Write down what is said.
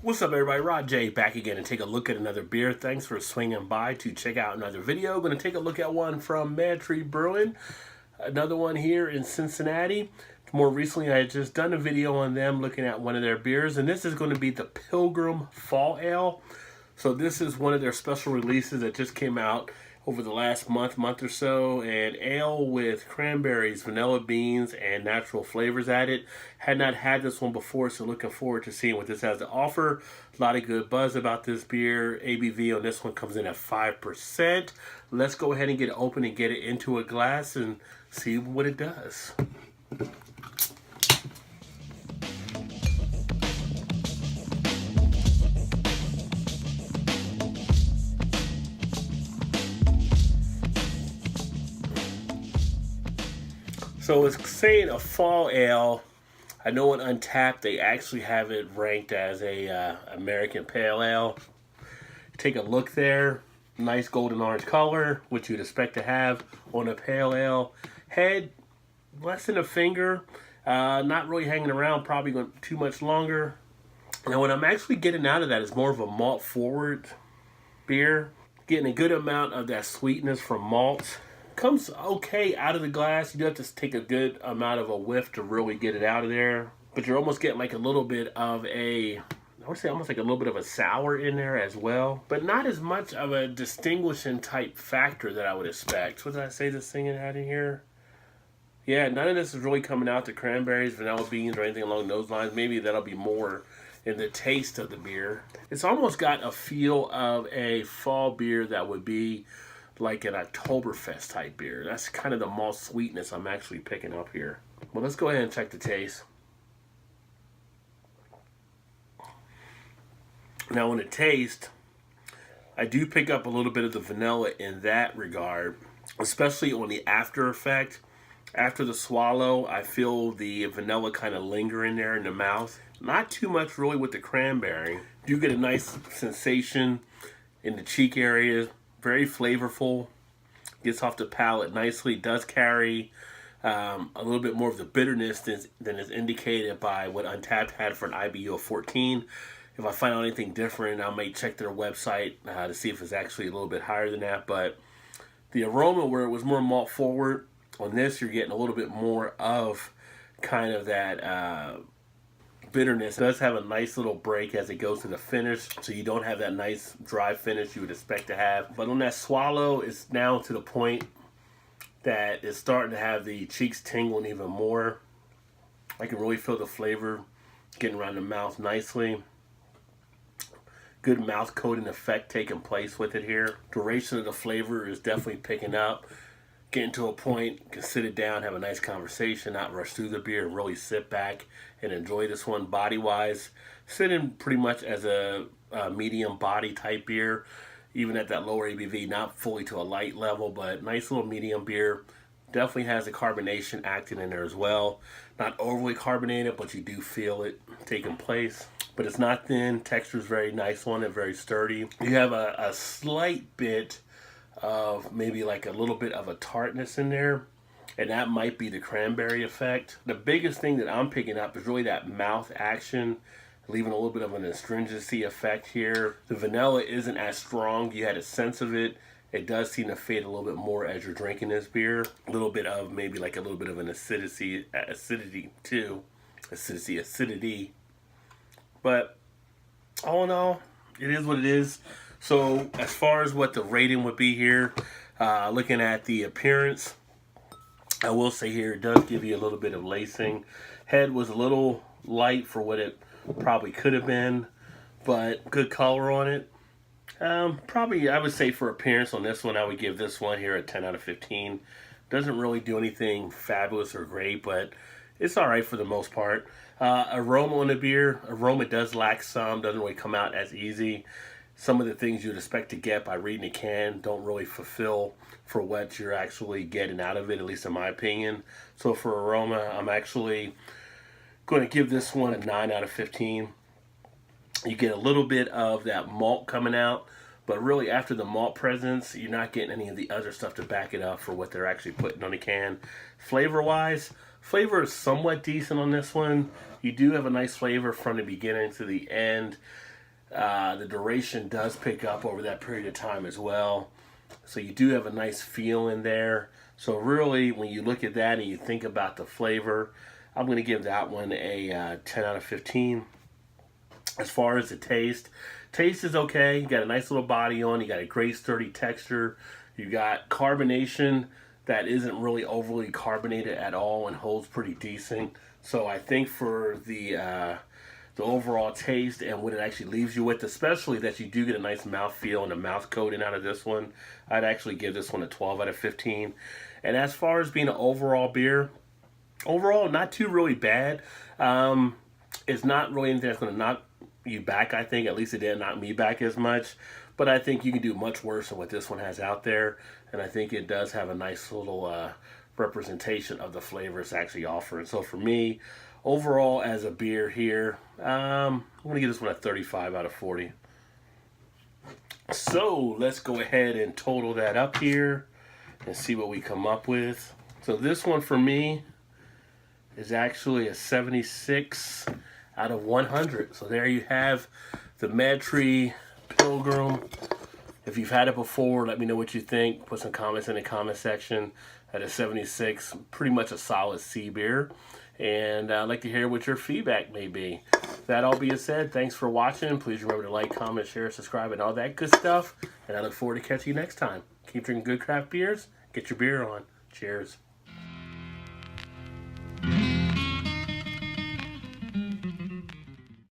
What's up, everybody? Rod J back again and take a look at another beer. Thanks for swinging by to check out another video. Going to take a look at one from MadTree Brewing, another one here in Cincinnati. More recently, I had just done a video on them looking at one of their beers, and this is going to be the Pilgrim Fall Ale. So this is one of their special releases that just came out over the last month or so, and ale with cranberries, vanilla beans, and natural flavors added. Had not had this one before, so looking forward to seeing what this has to offer. A lot of good buzz about this beer. ABV on this one comes in at 5%. Let's go ahead and get it open and get it into a glass and see what it does. So it's saying a fall ale. I know in Untapped they actually have it ranked as a American Pale Ale. Take a look there. Nice golden orange color, which you'd expect to have on a Pale Ale. Head, less than a finger. Not really hanging around, probably going too much longer. Now what I'm actually getting out of that is more of a malt forward beer. Getting a good amount of that sweetness from malt. Comes okay out of the glass. You do have to take a good amount of a whiff to really get it out of there. But you're almost getting like a little bit of I would say almost like a little bit of a sour in there as well. But not as much of a distinguishing type factor that I would expect. What did I say this thing had in here? Yeah, none of this is really coming out, the cranberries, vanilla beans, or anything along those lines. Maybe that'll be more in the taste of the beer. It's almost got a feel of a fall beer that would be like an Oktoberfest type beer. That's kind of the malt sweetness I'm actually picking up here. Well, let's go ahead and check the taste. Now, on the taste, I do pick up a little bit of the vanilla in that regard, especially on the after effect. After the swallow, I feel the vanilla kind of linger in there in the mouth. Not too much really with the cranberry. Do get a nice sensation in the cheek areas. Very flavorful, gets off the palate nicely, does carry a little bit more of the bitterness than is indicated by what Untapped had for an IBU of 14. If I find out anything different, I may check their website to see if it's actually a little bit higher than that. But the aroma, where it was more malt forward, on this you're getting a little bit more of kind of that bitterness. It does have a nice little break as it goes to the finish, so you don't have that nice dry finish you would expect to have. But on that swallow, it's now to the point that it's starting to have the cheeks tingling even more. I can really feel the flavor getting around the mouth nicely. Good mouth coating effect taking place with it here. Duration of the flavor is definitely picking up. Getting to a point, you can sit it down, have a nice conversation, not rush through the beer, and really sit back and enjoy this one. Body-wise, sitting pretty much as a medium body type beer, even at that lower ABV, not fully to a light level, but nice little medium beer. Definitely has the carbonation acting in there as well. Not overly carbonated, but you do feel it taking place. But it's not thin. Texture is very nice on it, very sturdy. You have a slight bit of maybe like a little bit of a tartness in there, and that might be the cranberry effect. The biggest thing that I'm picking up is really that mouth action, leaving a little bit of an astringency effect here. The vanilla isn't as strong. You had a sense of it. It does seem to fade a little bit more as you're drinking this beer. A little bit of maybe like a little bit of an acidity too. Acidity. But all in all, it is what it is. So as far as what the rating would be here, looking at the appearance, I will say here it does give you a little bit of lacing. Head was a little light for what it probably could have been, but good color on it. Probably, I would say for appearance on this one, I would give this one here a 10 out of 15. Doesn't really do anything fabulous or great, but it's all right for the most part. Aroma on the beer, aroma does lack some, doesn't really come out as easy. Some of the things you'd expect to get by reading a can don't really fulfill for what you're actually getting out of it, at least in my opinion. So for aroma, I'm actually going to give this one a 9 out of 15. You get a little bit of that malt coming out, but really after the malt presence, you're not getting any of the other stuff to back it up for what they're actually putting on the can. Flavor-wise, flavor is somewhat decent on this one. You do have a nice flavor from the beginning to the end. The duration does pick up over that period of time as well. So you do have a nice feel in there. So really, when you look at that and you think about the flavor, I'm going to give that one a 10 out of 15. As far as the taste is okay. You got a nice little body on. You got a great sturdy texture. You got carbonation that isn't really overly carbonated at all and holds pretty decent. So I think for the overall taste and what it actually leaves you with, especially that you do get a nice mouthfeel and a mouth coating out of this one, I'd actually give this one a 12 out of 15. And as far as being an overall beer, overall not too really bad. It's not really anything that's going to knock you back, I think. At least it didn't knock me back as much. But I think you can do much worse than what this one has out there. And I think it does have a nice little representation of the flavors actually offered. So for me, overall as a beer here, I'm going to give this one a 35 out of 40. So let's go ahead and total that up here and see what we come up with. So this one for me is actually a 76 out of 100. So there you have the MadTree Pilgrim. If you've had it before, let me know what you think. Put some comments in the comment section. At a 76, pretty much a solid C beer. And I'd like to hear what your feedback may be. That all being said, thanks for watching. Please remember to like, comment, share, subscribe, and all that good stuff. And I look forward to catching you next time. Keep drinking good craft beers. Get your beer on. Cheers.